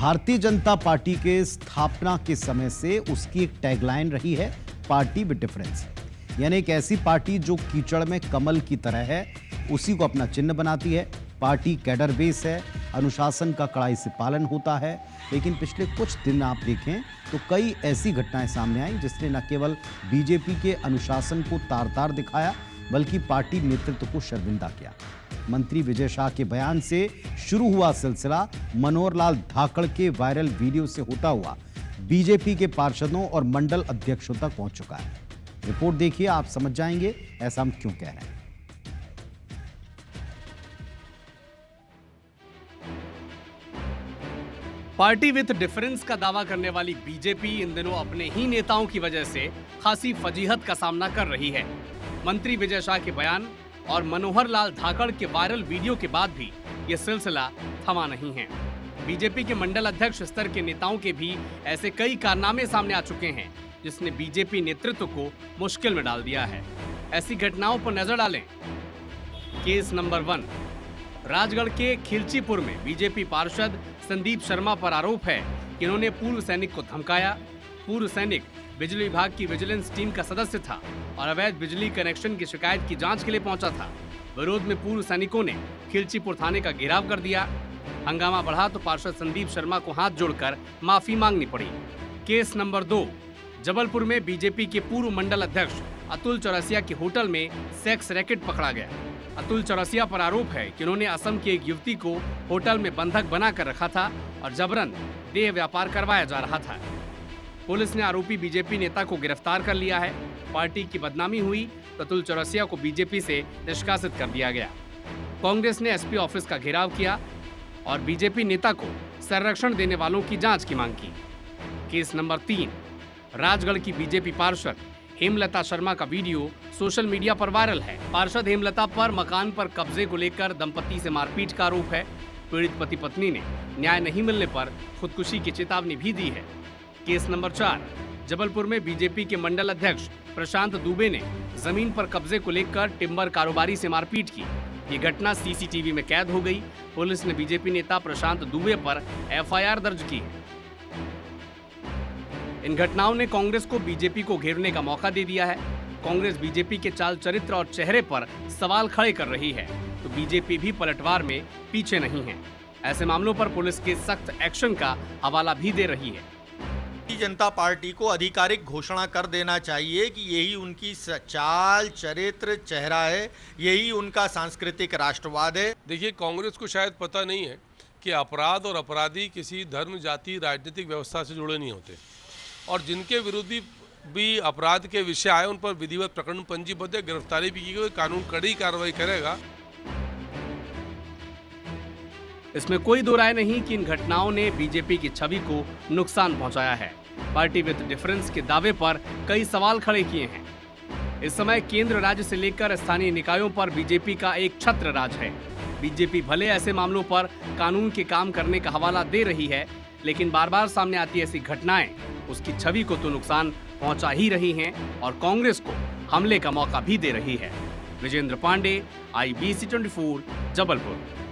Bharatiya Janata party के स्थापना के समय से उसकी एक टैगलाइन रही है, पार्टी विद डिफरेंस। यानी एक ऐसी पार्टी जो कीचड़ में कमल की तरह है, उसी को अपना चिन्ह बनाती है। पार्टी कैडर बेस है, अनुशासन का कड़ाई से पालन होता है। लेकिन पिछले कुछ दिन आप देखें तो कई ऐसी घटनाएं सामने आई जिसने न केवल बीजेपी के अनुशासन को तार तार दिखाया, बल्कि पार्टी नेतृत्व को शर्मिंदा किया। मंत्री विजय शाह के बयान से शुरू हुआ सिलसिला मनोहर लाल धाकड़ के वायरल वीडियो से होता हुआ बीजेपी के पार्षदों और मंडल अध्यक्षों तक पहुंच चुका है। रिपोर्ट देखिए, आप समझ जाएंगे ऐसा हम क्यों कह रहे हैं। पार्टी विद डिफरेंस का दावा करने वाली बीजेपी इन दिनों अपने ही नेताओं की वजह से खासी फजीहत का सामना कर रही है। मंत्री विजय शाह के बयान और मनोहर लाल धाकड़ के वायरल वीडियो के बाद भी ये सिलसिला थमा नहीं है। बीजेपी के मंडल अध्यक्ष स्तर के नेताओं के भी ऐसे कई कारनामे सामने आ चुके हैं जिसने बीजेपी नेतृत्व को मुश्किल में डाल दिया है। ऐसी घटनाओं पर नजर डालें। केस नंबर 1, राजगढ़ के खिलचीपुर में बीजेपी पार्षद संदीप शर्मा पर आरोप है कि इन्होंने पूर्व सैनिक को धमकाया। पूर्व सैनिक बिजली विभाग की विजिलेंस टीम का सदस्य था और अवैध बिजली कनेक्शन की शिकायत की जांच के लिए पहुंचा था। विरोध में पूर्व सैनिकों ने खिलचीपुर थाने का घेराव कर दिया। हंगामा बढ़ा तो पार्षद संदीप शर्मा को हाथ जोड़कर माफी मांगनी पड़ी। केस नंबर 2, जबलपुर में बीजेपी के पूर्व मंडल अध्यक्ष अतुल चौरसिया के होटल में सेक्स रैकेट पकड़ा गया। अतुल चौरसिया पर आरोप है कि उन्होंने असम की एक युवती को होटल में बंधक बनाकर रखा था और जबरन देह व्यापार करवाया जा रहा था। पुलिस ने आरोपी बीजेपी नेता को गिरफ्तार कर लिया है। पार्टी की बदनामी हुई तो अतुल चौरसिया को बीजेपी से निष्कासित कर दिया गया। कांग्रेस ने एसपी ऑफिस का घेराव किया और बीजेपी नेता को संरक्षण देने वालों की जांच की मांग की। केस नंबर 3, राजगढ़ की बीजेपी पार्षद हेमलता शर्मा का वीडियो सोशल मीडिया पर वायरल है। पार्षद हेमलता पर मकान पर कब्जे को लेकर दंपति से मारपीट का आरोप है। पीड़ित पति पत्नी ने न्याय नहीं मिलने पर खुदकुशी की चेतावनी भी दी है। केस नंबर 4, जबलपुर में बीजेपी के मंडल अध्यक्ष प्रशांत दुबे ने जमीन पर कब्जे को लेकर टिम्बर कारोबारी से मारपीट की। ये घटना सीसीटीवी में कैद हो गई। पुलिस ने बीजेपी नेता प्रशांत दुबे पर एफआईआर दर्ज की है। इन घटनाओं ने कांग्रेस को बीजेपी को घेरने का मौका दे दिया है। कांग्रेस बीजेपी के चाल चरित्र और चेहरे पर सवाल खड़े कर रही है तो बीजेपी भी पलटवार में पीछे नहीं है। ऐसे मामलों पर पुलिस के सख्त एक्शन का हवाला भी दे रही है। भारतीय जनता पार्टी को आधिकारिक घोषणा कर देना चाहिए कि यही उनकी चाल चरित्र चेहरा है, यही उनका सांस्कृतिक राष्ट्रवाद है। देखिए, कांग्रेस को शायद पता नहीं है कि अपराध और अपराधी किसी धर्म, जाति, राजनीतिक व्यवस्था से जुड़े नहीं होते और जिनके विरोधी भी अपराध के विषय आए उन पर विधिवत प्रकरण पंजीबद्ध है, गिरफ्तारी भी की गई, कानून कड़ी कार्रवाई करेगा। इसमें कोई दो राय नहीं कि इन घटनाओं ने बीजेपी की छवि को नुकसान पहुंचाया है। पार्टी विद डिफरेंस के दावे पर कई सवाल खड़े किए हैं। इस समय केंद्र, राज्य से लेकर स्थानीय निकायों पर बीजेपी का एक छत्र राज है। बीजेपी भले ऐसे मामलों पर कानून के काम करने का हवाला दे रही है, लेकिन बार बार सामने आती ऐसी घटनाएं उसकी छवि को तो नुकसान पहुंचा ही रही हैं और कांग्रेस को हमले का मौका भी दे रही है। विजेंद्र पांडे, IBC 24, जबलपुर।